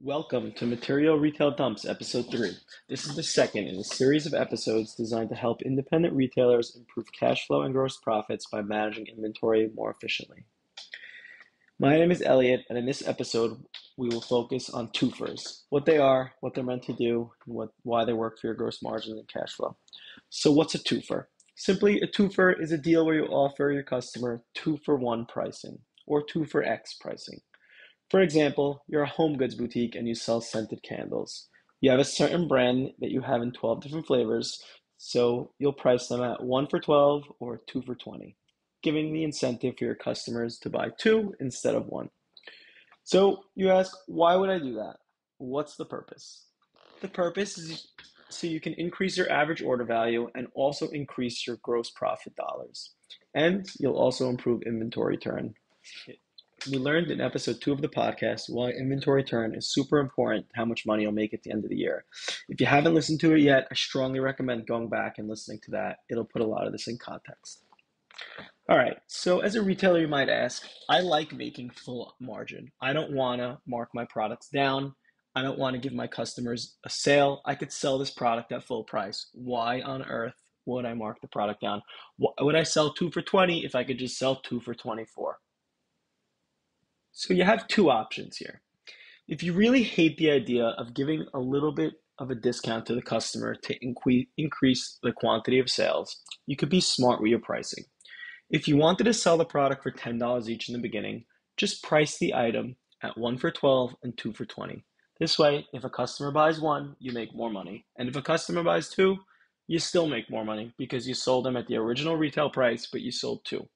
Welcome to Material Retail Dumps, Episode 3. This is the second in a series of episodes designed to help independent retailers improve cash flow and gross profits by managing inventory more efficiently. My name is Elliot, and in this episode, we will focus on two-fers, what they are, what they're meant to do, and why they work for your gross margin and cash flow. So what's a two-fer? Simply, a two-fer is a deal where you offer your customer 2-for-1 pricing or 2-for-X pricing. For example, you're a home goods boutique and you sell scented candles. You have a certain brand that you have in 12 different flavors, so you'll price them at 1 for 12 or 2 for 20, giving the incentive for your customers to buy 2 instead of 1. So you ask, why would I do that? What's the purpose? The purpose is so you can increase your average order value and also increase your gross profit dollars. And you'll also improve inventory turn. We learned in episode 2 of the podcast why inventory turn is super important, how much money you'll make at the end of the year. If you haven't listened to it yet, I strongly recommend going back and listening to that. It'll put a lot of this in context. All right, so as a retailer, you might ask, I like making full margin. I don't want to mark my products down. I don't want to give my customers a sale. I could sell this product at full price. Why on earth would I mark the product down? Why would I sell 2 for 20 if I could just sell 2 for 24? So you have two options here. If you really hate the idea of giving a little bit of a discount to the customer to increase the quantity of sales, you could be smart with your pricing. If you wanted to sell the product for $10 each in the beginning, just price the item at 1 for 12 and 2 for 20. This way, if a customer buys 1, you make more money. And if a customer buys 2, you still make more money because you sold them at the original retail price, but you sold 2.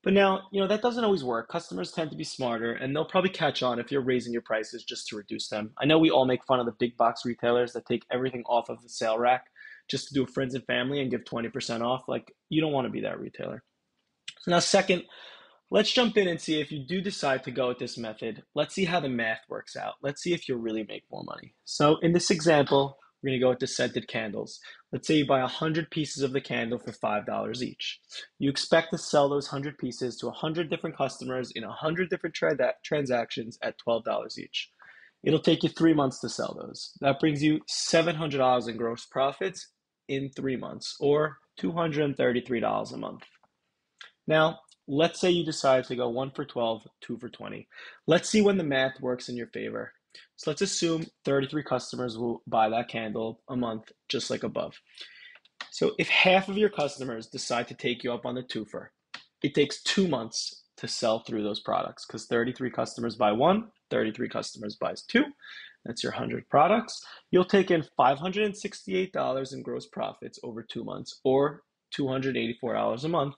But now, that doesn't always work. Customers tend to be smarter, and they'll probably catch on if you're raising your prices just to reduce them. I know we all make fun of the big box retailers that take everything off of the sale rack just to do friends and family and give 20% off. Like, you don't want to be that retailer. So now, second, let's jump in and see if you do decide to go with this method. Let's see how the math works out. Let's see if you'll really make more money. So in this example, we're going to go with the scented candles. Let's say you buy 100 pieces of the candle for $5 each. You expect to sell those 100 pieces to 100 different customers in 100 different transactions at $12 each. It'll take you 3 months to sell those. That brings you $700 in gross profits in 3 months, or $233 a month. Now, let's say you decide to go 1 for 12, 2 for 20. Let's see when the math works in your favor. So let's assume 33 customers will buy that candle a month, just like above. So if half of your customers decide to take you up on the two-fer, it takes 2 months to sell through those products because 33 customers buy 1, 33 customers buys 2. That's your 100 products. You'll take in $568 in gross profits over 2 months, or $284 a month,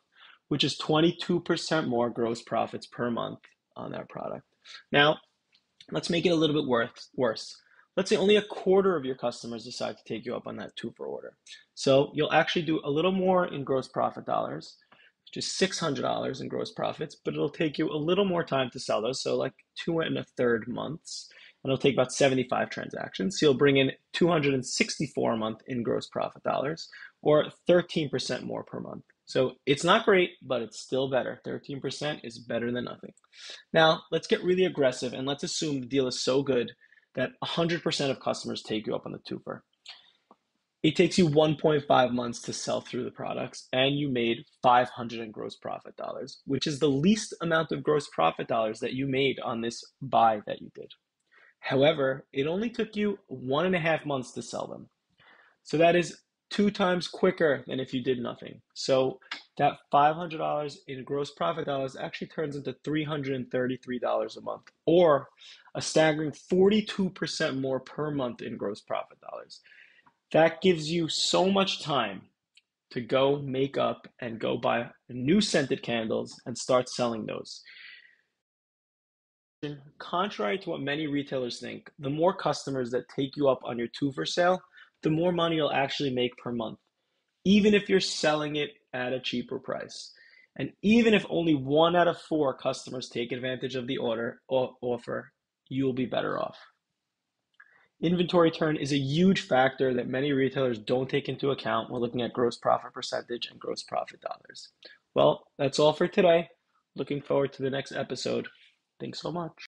which is 22% more gross profits per month on that product. Now, let's make it a little bit worse. Let's say only a quarter of your customers decide to take you up on that 2-for order. So you'll actually do a little more in gross profit dollars, just $600 in gross profits, but it'll take you a little more time to sell those. So like 2.33 months, and it'll take about 75 transactions. So you'll bring in $264 a month in gross profit dollars, or 13% more per month. So it's not great, but it's still better. 13% is better than nothing. Now, let's get really aggressive and let's assume the deal is so good that 100% of customers take you up on the two-fer. It takes you 1.5 months to sell through the products, and you made $500 in gross profit dollars, which is the least amount of gross profit dollars that you made on this buy that you did. However, it only took you 1.5 months to sell them. So that is 2 times quicker than if you did nothing. So that $500 in gross profit dollars actually turns into $333 a month, or a staggering 42% more per month in gross profit dollars. That gives you so much time to go make up and go buy new scented candles and start selling those. Contrary to what many retailers think, the more customers that take you up on your 2-for sale, the more money you'll actually make per month, even if you're selling it at a cheaper price. And even if only 1 out of 4 customers take advantage of the offer, you'll be better off. Inventory turn is a huge factor that many retailers don't take into account when looking at gross profit percentage and gross profit dollars. Well, that's all for today. Looking forward to the next episode. Thanks so much.